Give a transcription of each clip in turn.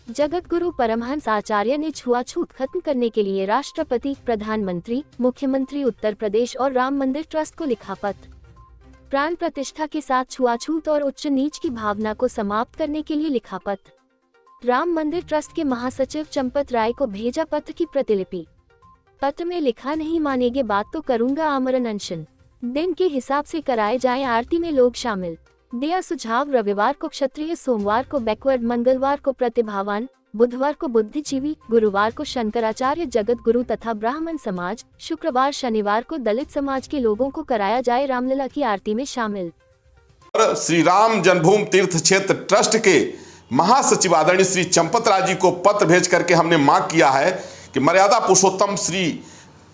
जगत गुरु परमहंस आचार्य ने छुआछूत खत्म करने के लिए राष्ट्रपति, प्रधानमंत्री, मुख्यमंत्री उत्तर प्रदेश और राम मंदिर ट्रस्ट को लिखा पत्र। प्राण प्रतिष्ठा के साथ छुआछूत और उच्च नीच की भावना को समाप्त करने के लिए लिखा पत्र। राम मंदिर ट्रस्ट के महासचिव चंपत राय को भेजा पत्र की प्रतिलिपि। पत्र में लिखा, नहीं मानेंगे बात तो करूंगा आमरण अनशन। दिन के हिसाब से कराए जाए आरती में लोग शामिल। दिया सुझाव, रविवार को क्षत्रिय, सोमवार को बैकवर्ड, मंगलवार को प्रतिभावान, बुधवार को बुद्धिजीवी, गुरुवार को शंकराचार्य, जगत गुरु तथा ब्राह्मण समाज, शुक्रवार शनिवार को दलित समाज के लोगों को कराया जाए रामलला की आरती में शामिल। श्री राम जन्मभूमि तीर्थ क्षेत्र ट्रस्ट के महासचिव आदरणीय श्री चंपत राय जी को पत्र भेज करके हमने मांग किया है कि मर्यादा पुरुषोत्तम श्री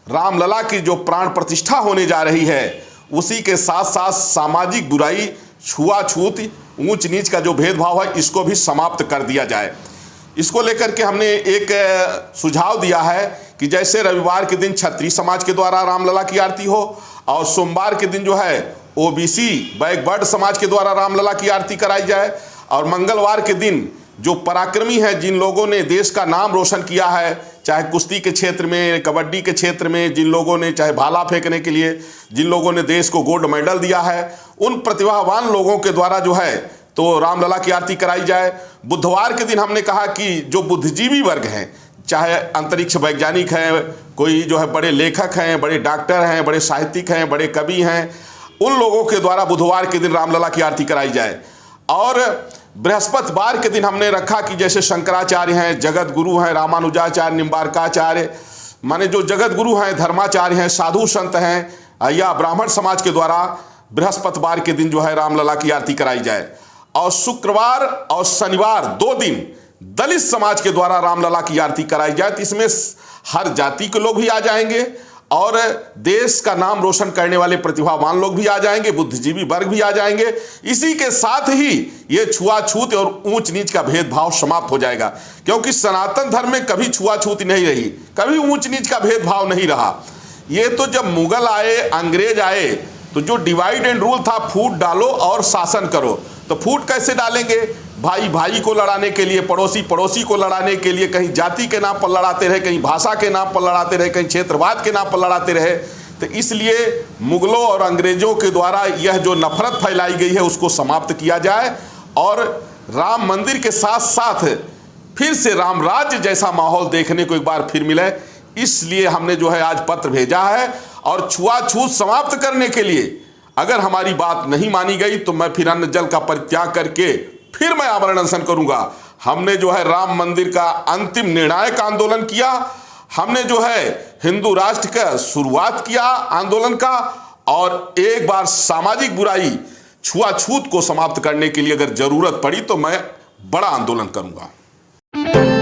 रामलला की जो प्राण प्रतिष्ठा होने जा रही है, उसी के साथ साथ सामाजिक बुराई, छुआछूत, ऊंच नीच का जो भेदभाव है, इसको भी समाप्त कर दिया जाए। इसको लेकर के हमने एक सुझाव दिया है कि जैसे रविवार के दिन क्षत्रिय समाज के द्वारा रामलला की आरती हो और सोमवार के दिन जो है ओबीसी बैकवर्ड समाज के द्वारा रामलला की आरती कराई जाए, और मंगलवार के दिन जो पराक्रमी है, जिन लोगों ने देश का नाम रोशन किया है, चाहे कुश्ती के क्षेत्र में, कबड्डी के क्षेत्र में, जिन लोगों ने चाहे भाला फेंकने के लिए जिन लोगों ने देश को गोल्ड मेडल दिया है, उन प्रतिभावान लोगों के द्वारा जो है तो रामलला की आरती कराई जाए। बुधवार के दिन हमने कहा कि जो बुद्धिजीवी वर्ग हैं, चाहे अंतरिक्ष वैज्ञानिक हैं, कोई जो है बड़े लेखक हैं, बड़े डॉक्टर हैं, बड़े साहित्यिक हैं, बड़े कवि हैं, उन लोगों के द्वारा बुधवार के दिन रामलला की आरती कराई जाए। और बृहस्पतिवार के दिन हमने रखा कि जैसे शंकराचार्य हैं, जगत गुरु हैं, रामानुजाचार्य, निम्बारकाचार्य, माने जो जगत गुरु हैं, धर्माचार्य हैं, साधु संत हैं, या ब्राह्मण समाज के द्वारा बृहस्पतिवार के दिन जो है रामलला की आरती कराई जाए। और शुक्रवार और शनिवार 2 दिन दलित समाज के द्वारा रामलला की आरती कराई जाए। तो इसमें हर जाति के लोग भी आ जाएंगे और देश का नाम रोशन करने वाले प्रतिभावान लोग भी आ जाएंगे, बुद्धिजीवी वर्ग भी आ जाएंगे। इसी के साथ ही ये छुआछूत और ऊंच नीच का भेदभाव समाप्त हो जाएगा, क्योंकि सनातन धर्म में कभी छुआछूत नहीं रही, कभी ऊंच नीच का भेदभाव नहीं रहा। ये तो जब मुगल आए, अंग्रेज आए, तो जो डिवाइड एंड रूल था, फूट डालो और शासन करो, तो फूट कैसे डालेंगे? भाई भाई को लड़ाने के लिए, पड़ोसी पड़ोसी को लड़ाने के लिए, कहीं जाति के नाम पर लड़ाते रहे, कहीं भाषा के नाम पर लड़ाते रहे, कहीं क्षेत्रवाद के नाम पर लड़ाते रहे। तो इसलिए मुगलों और अंग्रेजों के द्वारा यह जो नफरत फैलाई गई है, उसको समाप्त किया जाए और राम मंदिर के साथ साथ फिर से राम राज्य जैसा माहौल देखने को एक बार फिर मिले। इसलिए हमने जो है आज पत्र भेजा है। और छुआछूत समाप्त करने के लिए अगर हमारी बात नहीं मानी गई तो मैं फिर अन्न जल का परित्याग करके फिर मैं आमरण अनशन करूंगा। हमने जो है राम मंदिर का अंतिम निर्णायक आंदोलन किया, हमने जो है हिंदू राष्ट्र का शुरुआत किया आंदोलन का, और एक बार सामाजिक बुराई, छुआछूत को समाप्त करने के लिए अगर जरूरत पड़ी तो मैं बड़ा आंदोलन करूंगा।